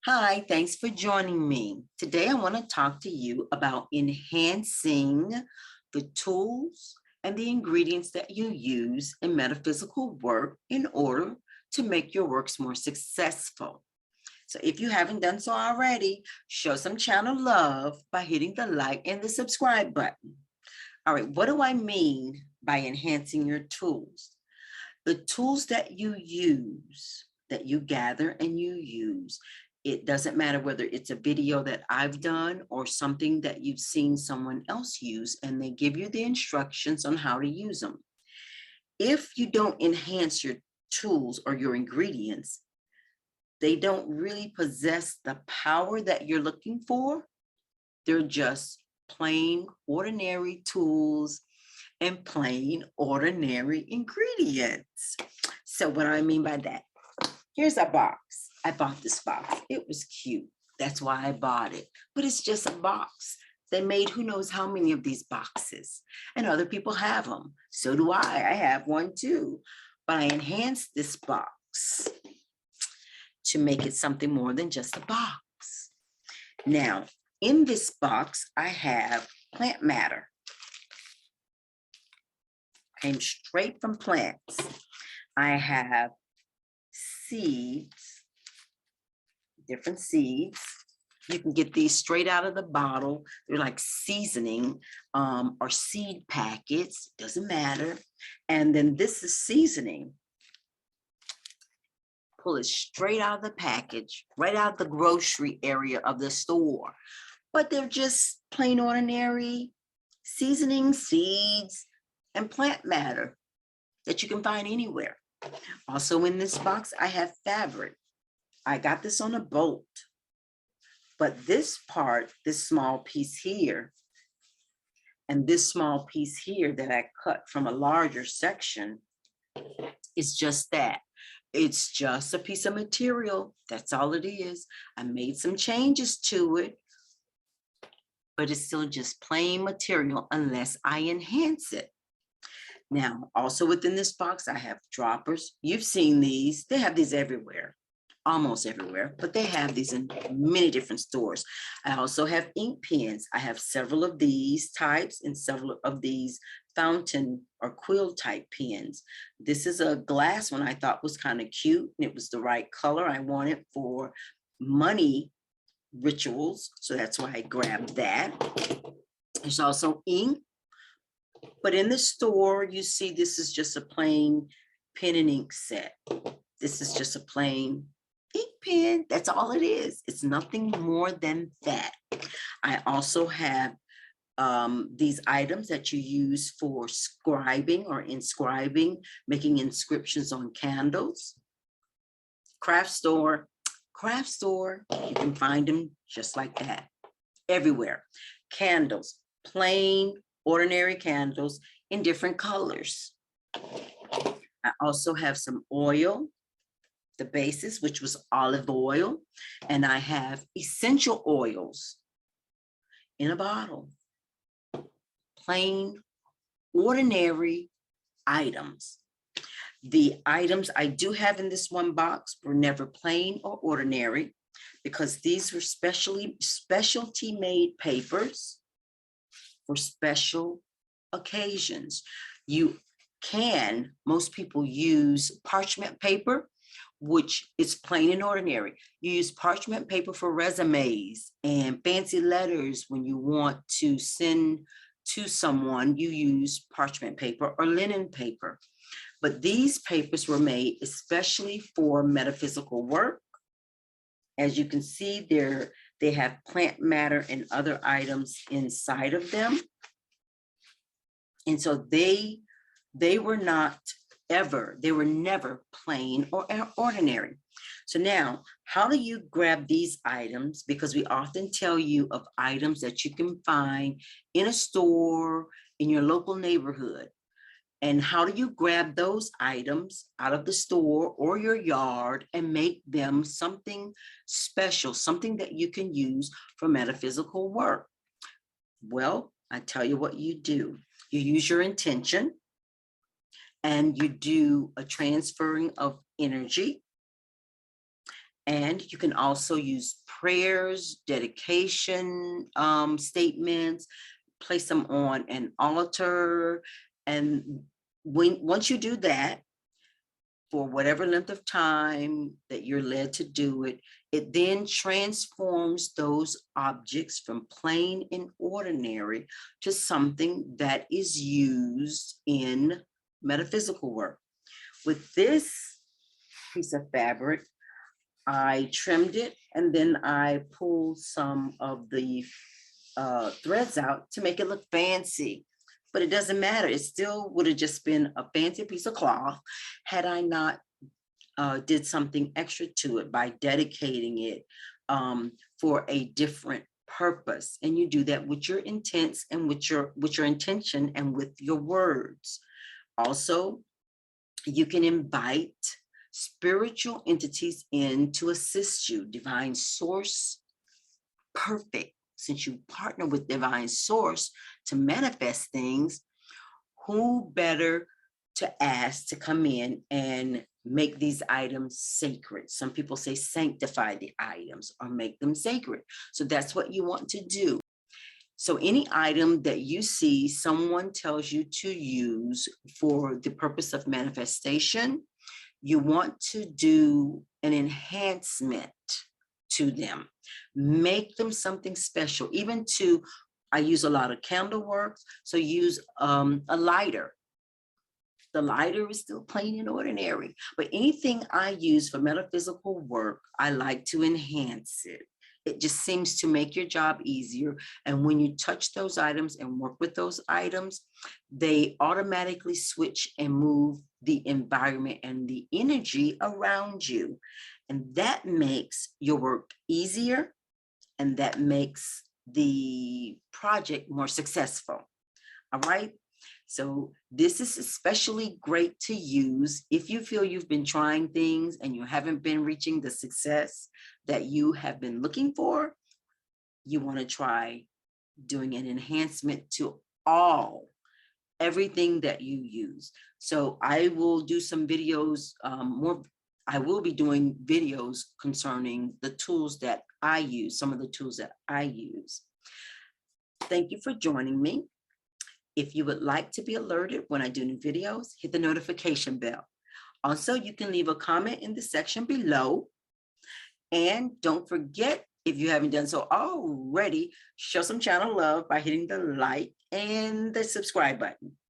Hi, thanks for joining me. Today I want to talk to you about enhancing the tools and the ingredients that you use in metaphysical work in order to make your works more successful. So if you haven't done so already, show some channel love by hitting the like and the subscribe button. All right, what do I mean by enhancing your tools? The tools that you use, that you gather and you use, it doesn't matter whether it's a video that I've done or something that you've seen someone else use, and they give you the instructions on how to use them. If you don't enhance your tools or your ingredients, they don't really possess the power that you're looking for. They're just plain ordinary tools and plain ordinary ingredients. So what do I mean by that? Here's a box. I bought this box. It was cute. That's why I bought it. But it's just a box. They made who knows how many of these boxes. And other people have them. So do I. I have one too. But I enhanced this box to make it something more than just a box. Now, in this box, I have plant matter. Came straight from plants. I have seeds, different seeds. You can get these straight out of the bottle. They're like seasoning or seed packets, doesn't matter. And then this is seasoning. Pull it straight out of the package, right out of the grocery area of the store. But they're just plain ordinary seasoning, seeds, and plant matter that you can find anywhere. Also in this box, I have fabric. I got this on a boat. But this part, this small piece here, and this small piece here that I cut from a larger section is just that. It's just a piece of material. That's all it is. I made some changes to it, but it's still just plain material unless I enhance it. Now, also within this box, I have droppers. You've seen these. They have these everywhere, almost everywhere, but they have these in many different stores. I also have ink pens. I have several of these types and several of these fountain or quill type pens. This is a glass one I thought was kind of cute, and it was the right color I wanted for money rituals. So that's why I grabbed that. There's also ink. But in the store, you see this is just a plain pen and ink set. This is just a plain ink pen. That's all it is. It's nothing more than that. I also have these items that you use for scribing or inscribing, making inscriptions on candles. Craft store, you can find them just like that everywhere. Candles, plain ordinary candles in different colors. I also have some oil, the basis, which was olive oil, and I have essential oils in a bottle. Plain, ordinary items. The items I do have in this one box were never plain or ordinary because these were specialty made papers for special occasions. Most people use parchment paper, which is plain and ordinary. You use parchment paper for resumes and fancy letters. When you want to send to someone, you use parchment paper or linen paper. But these papers were made especially for metaphysical work. As you can see, they have plant matter and other items inside of them. And so they were never plain or ordinary. So now, how do you grab these items? Because we often tell you of items that you can find in a store, in your local neighborhood. And how do you grab those items out of the store or your yard and make them something special, something that you can use for metaphysical work? Well, I tell you what you do. You use your intention and you do a transferring of energy. And you can also use prayers, dedication statements, place them on an altar. And once you do that, for whatever length of time that you're led to do it, it then transforms those objects from plain and ordinary to something that is used in metaphysical work. With this piece of fabric, I trimmed it and then I pulled some of the threads out to make it look fancy. But it doesn't matter. It still would have just been a fancy piece of cloth had I not did something extra to it by dedicating it for a different purpose. And you do that with your intents and with your intention and with your words. Also, you can invite spiritual entities in to assist you. Divine source, perfect. Since you partner with divine source to manifest things, who better to ask to come in and make these items sacred? Some people say sanctify the items or make them sacred. So that's what you want to do. So any item that you see someone tells you to use for the purpose of manifestation, you want to do an enhancement to them. Make them something special. Even to, I use a lot of candle work, so use a lighter. The lighter is still plain and ordinary, but anything I use for metaphysical work, I like to enhance it. It just seems to make your job easier. And when you touch those items and work with those items, they automatically switch and move the environment and the energy around you. And that makes your work easier, and that makes the project more successful. All right. So this is especially great to use if you feel you've been trying things and you haven't been reaching the success that you have been looking for. You want to try doing an enhancement to everything that you use. So I will do some videos I will be doing videos concerning the tools that I use, some of the tools that I use. Thank you for joining me. If you would like to be alerted when I do new videos, hit the notification bell. Also, you can leave a comment in the section below. And don't forget, if you haven't done so already, show some channel love by hitting the like and the subscribe button.